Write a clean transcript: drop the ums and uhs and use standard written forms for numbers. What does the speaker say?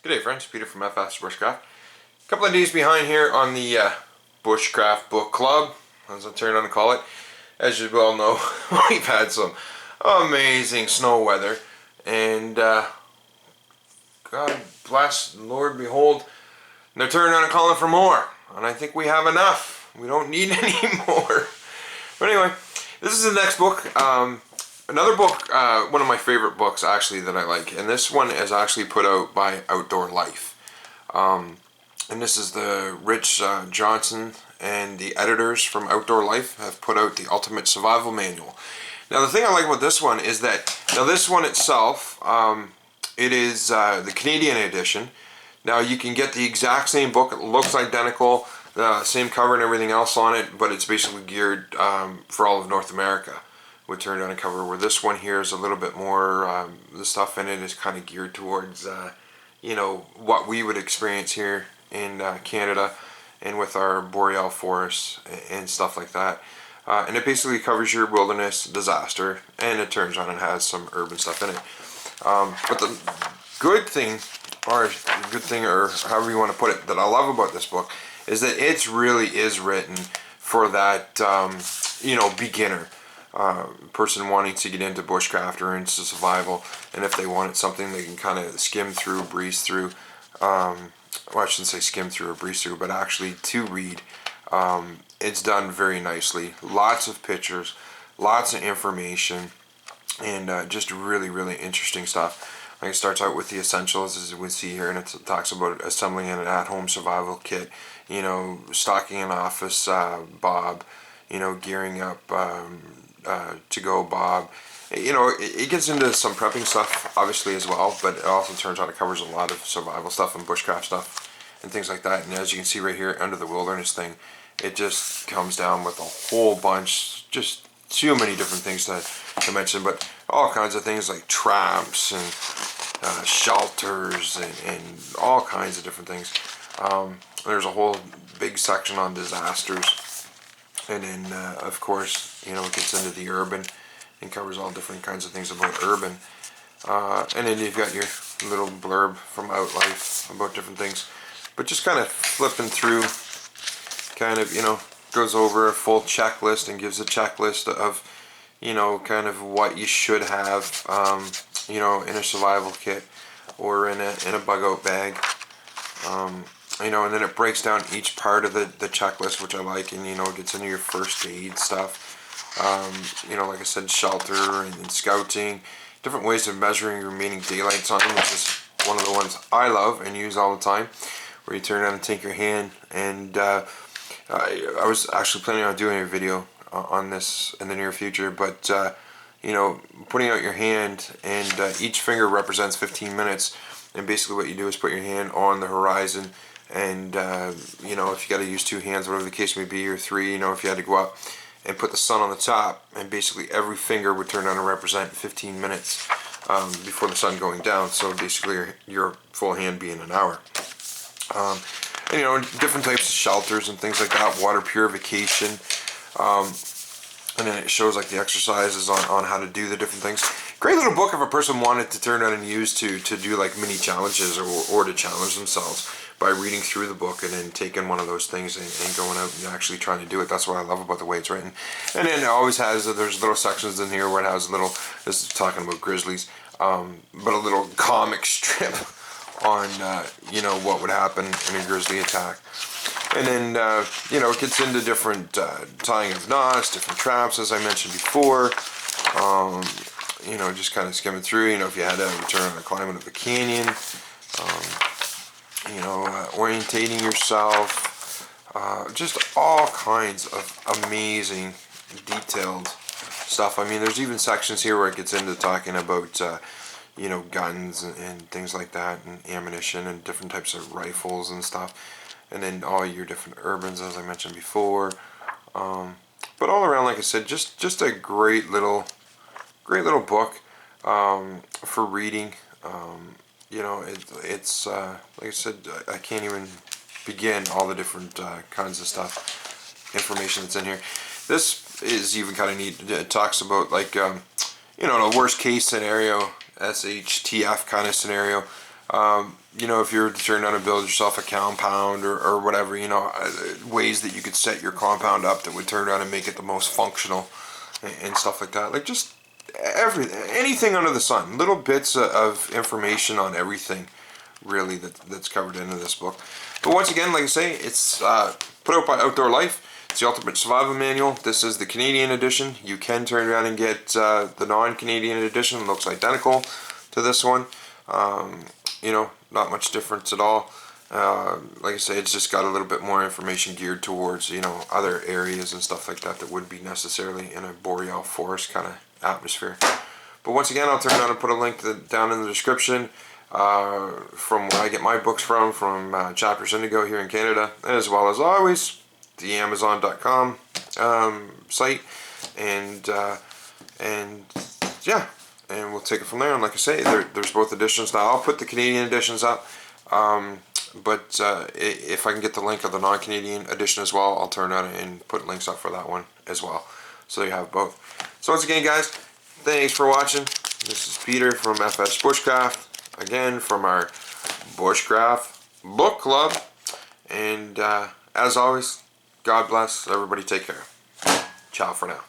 G'day friends, Peter from FSBushcraft. A couple of days behind here on the Bushcraft book club, as I turned on to call it. As you well know, we've had some amazing snow weather, and God bless, Lord behold, they're turning on and calling for more, and I think we have enough. We don't need any more. But anyway, this is the next book. Another book, one of my favorite books actually that I like, and this one is actually put out by Outdoor Life. And this is the Rich Johnson and the editors from Outdoor Life have put out the Ultimate Survival Manual. Now the thing I like about this one is that, now this one itself, it is the Canadian edition. Now you can get the exact same book, it looks identical, same cover and everything else on it, but it's basically geared for all of North America. With turned on a cover, where this one here is a little bit more, the stuff in it is kind of geared towards, you know, what we would experience here in Canada and with our boreal forests and stuff like that. And it basically covers your wilderness disaster, and it turns on and has some urban stuff in it. But the good thing, or however you want to put it, that I love about this book is that it really is written for that, you know, beginner. Person wanting to get into bushcraft or into survival, and if they wanted something they can kind of skim through, breeze through, well, I shouldn't say skim through or breeze through, but actually to read. It's done very nicely, lots of pictures, lots of information, and just really interesting stuff. Like, it starts out with the essentials, as you would see here, and it talks about assembling an at-home survival kit, you know, stocking an office bob, you know, gearing up to-go bob. You know, it gets into some prepping stuff obviously as well, but it also turns out it covers a lot of survival stuff and bushcraft stuff and things like that. And as you can see right here under the wilderness thing, it just comes down with a whole bunch, just too many different things to mention, but all kinds of things like traps and shelters and all kinds of different things. There's a whole big section on disasters. And then, of course, you know, it gets into the urban and covers all different kinds of things about urban. And then you've got your little blurb from Outlife about different things. But just kind of flipping through, kind of, you know, goes over a full checklist and gives a checklist of, you know, kind of what you should have, you know, in a survival kit or in a bug out bag. You know, and then it breaks down each part of the checklist, which I like, and, you know, it gets into your first aid stuff. You know, like I said, shelter and scouting, different ways of measuring your remaining daylight time, which is one of the ones I love and use all the time, where you turn on and take your hand. And I was actually planning on doing a video on this in the near future, but, you know, putting out your hand, and each finger represents 15 minutes, and basically what you do is put your hand on the horizon. And you know, if you got to use two hands, whatever the case may be, or three, you know, if you had to go up and put the sun on the top, and basically every finger would turn on and represent 15 minutes before the sun going down. So basically your full hand being an hour. And, you know, different types of shelters and things like that, water purification, and then it shows like the exercises on how to do the different things. Great little book if a person wanted to turn on and use to do like mini challenges or to challenge themselves by reading through the book and then taking one of those things and going out and actually trying to do it. That's what I love about the way it's written. And then it always has, there's little sections in here where it has a little, this is talking about grizzlies, but a little comic strip on, you know, what would happen in a grizzly attack. And then, you know, it gets into different tying of knots, different traps, as I mentioned before. You know, just kind of skimming through, you know, if you had to return on the climbing of a canyon, you know, orientating yourself, just all kinds of amazing, detailed stuff. I mean, there's even sections here where it gets into talking about, you know, guns and things like that, and ammunition and different types of rifles and stuff, and then all your different urbans, as I mentioned before. But all around, like I said, just a great little book for reading. You know, it's like I said, I can't even begin all the different kinds of stuff, information that's in here. This is even kind of neat. It talks about, like, you know, the worst case scenario, SHTF kind of scenario. You know, if you're trying to build yourself a compound or whatever, you know, ways that you could set your compound up that would turn around and make it the most functional and stuff like that. Like just anything under the sun. Little bits of information on everything, really, that's covered into this book. But once again, like I say, it's put out by Outdoor Life. It's the Ultimate Survival Manual. This is the Canadian edition. You can turn around and get the non-Canadian edition. It looks identical to this one. You know, not much difference at all. Like I say, it's just got a little bit more information geared towards, you know, other areas and stuff like that wouldn't be necessarily in a boreal forest kind of atmosphere. But once again, I'll turn around and put a link down in the description from where I get my books from Chapters Indigo here in Canada, as well as always the Amazon.com site, and yeah, and we'll take it from there. And like I say, there's both editions now. I'll put the Canadian editions up, but if I can get the link of the non-Canadian edition as well, I'll turn around and put links up for that one as well, so you have both. So once again, guys, thanks for watching. This is Peter from FSBushcraft, again from our Bushcraft book club, and as always, God bless. Everybody take care. Ciao for now.